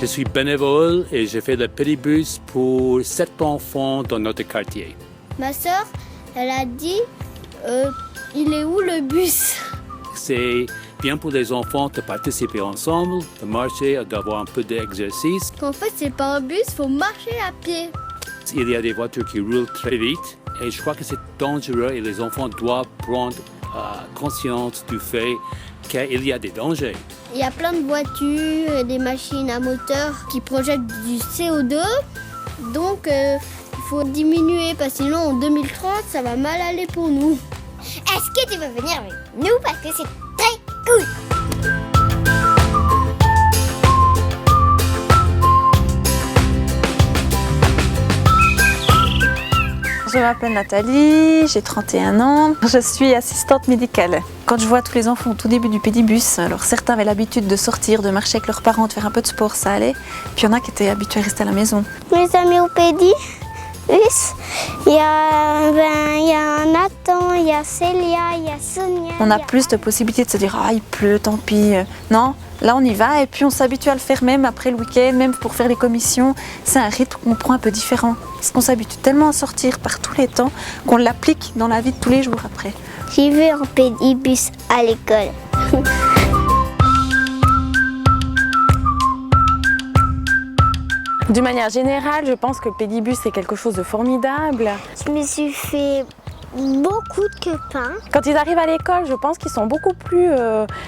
Je suis bénévole et je fais le pédibus pour 7 enfants dans notre quartier. Ma sœur, elle a dit, il est où le bus? C'est bien pour les enfants de participer ensemble, de marcher, d'avoir un peu d'exercice. En fait, c'est pas un bus, il faut marcher à pied. Il y a des voitures qui roulent très vite et je crois que c'est dangereux et les enfants doivent prendre conscience du fait qu'il y a des dangers. Il y a plein de voitures et des machines à moteur qui projettent du CO2. Donc, il faut diminuer parce que sinon, en 2030, ça va mal aller pour nous. Est-ce que tu veux venir avec nous parce que c'est très cool? Je m'appelle Nathalie, j'ai 31 ans, je suis assistante médicale. Quand je vois tous les enfants au tout début du pédibus, alors certains avaient l'habitude de sortir, de marcher avec leurs parents, de faire un peu de sport, ça allait. Puis il y en a qui étaient habitués à rester à la maison. Mes amis au pédibus, il y a Nathan, il y a Célia, il y a Sonia. On a plus de possibilités de se dire « Ah, il pleut, tant pis ». Non, là on y va et puis on s'habitue à le faire même après le week-end, même pour faire les commissions. C'est un rythme qu'on prend un peu différent. Parce qu'on s'habitue tellement à sortir par tous les temps qu'on l'applique dans la vie de tous les jours après. J'y vais en pédibus à l'école. D'une manière générale, je pense que le pédibus c'est quelque chose de formidable. Je me suis fait beaucoup de copains. Quand ils arrivent à l'école, je pense qu'ils sont beaucoup plus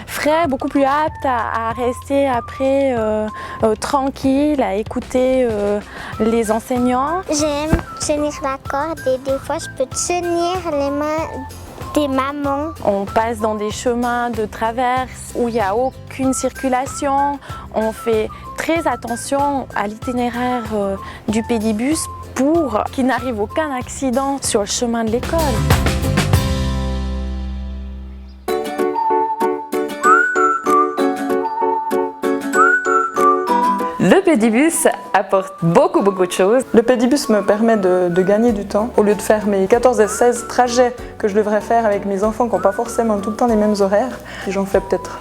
frais, beaucoup plus aptes à rester après tranquilles, à écouter les enseignants. J'aime tenir la corde et des fois je peux tenir les mains des mamans. On passe dans des chemins de traverse où il n'y a aucune circulation. On fait très attention à l'itinéraire du pédibus pour qu'il n'arrive aucun accident sur le chemin de l'école. Le pédibus apporte beaucoup de choses. Le pédibus me permet de gagner du temps. Au lieu de faire mes 14 et 16 trajets que je devrais faire avec mes enfants qui n'ont pas forcément tout le temps les mêmes horaires, j'en fais peut-être,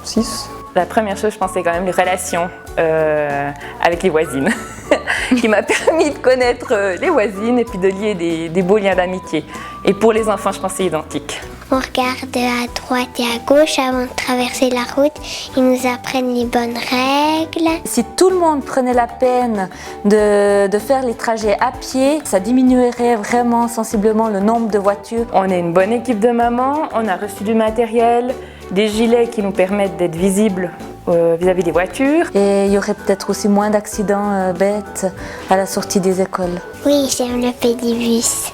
6. La première chose, je pense, c'est quand même les relations avec les voisines, qui m'a permis de connaître les voisines et puis de lier des beaux liens d'amitié. Et pour les enfants, je pense que c'est identique. On regarde à droite et à gauche avant de traverser la route. Ils nous apprennent les bonnes règles. Si tout le monde prenait la peine de faire les trajets à pied, ça diminuerait vraiment sensiblement le nombre de voitures. On est une bonne équipe de mamans, on a reçu du matériel, des gilets qui nous permettent d'être visibles vis-à-vis des voitures. Et il y aurait peut-être aussi moins d'accidents bêtes à la sortie des écoles. Oui, j'aime le pédibus.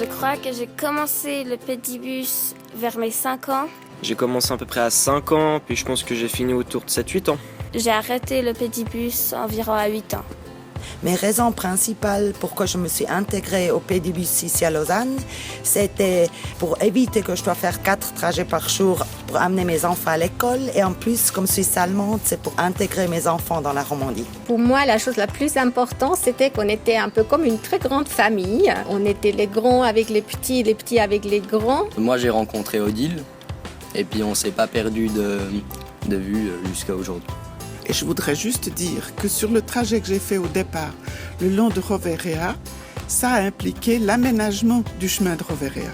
Je crois que j'ai commencé le pédibus vers mes 5 ans. J'ai commencé à peu près à 5 ans, puis je pense que j'ai fini autour de 7-8 ans. J'ai arrêté le pédibus environ à 8 ans. Mes raisons principales pourquoi je me suis intégrée au pédibus ici à Lausanne, c'était pour éviter que je dois faire 4 trajets par jour pour amener mes enfants à l'école. Et en plus, comme Suisse allemande, c'est pour intégrer mes enfants dans la Romandie. Pour moi, la chose la plus importante, c'était qu'on était un peu comme une très grande famille. On était les grands avec les petits avec les grands. Moi, j'ai rencontré Odile et puis on ne s'est pas perdu de vue jusqu'à aujourd'hui. Et je voudrais juste dire que sur le trajet que j'ai fait au départ, le long de Roverea, ça a impliqué l'aménagement du chemin de Roverea.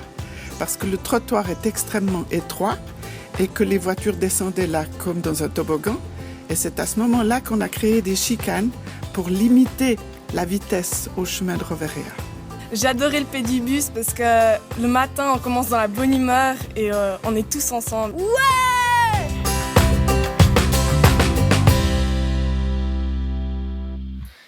Parce que le trottoir est extrêmement étroit et que les voitures descendaient là comme dans un toboggan. Et c'est à ce moment-là qu'on a créé des chicanes pour limiter la vitesse au chemin de Roverea. J'ai adoré le pédibus parce que le matin, on commence dans la bonne humeur et on est tous ensemble. Ouais!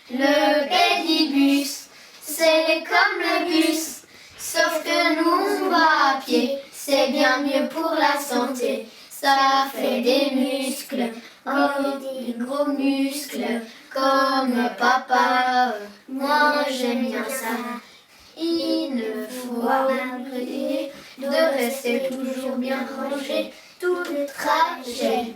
Le pédibus, c'est comme le bus, sauf que nous on va à pied, c'est bien mieux pour la santé. Ça fait des muscles, oh, des gros muscles, comme papa. Moi j'aime bien ça. Il ne faut pas oublier de rester toujours bien rangé tout le trajet.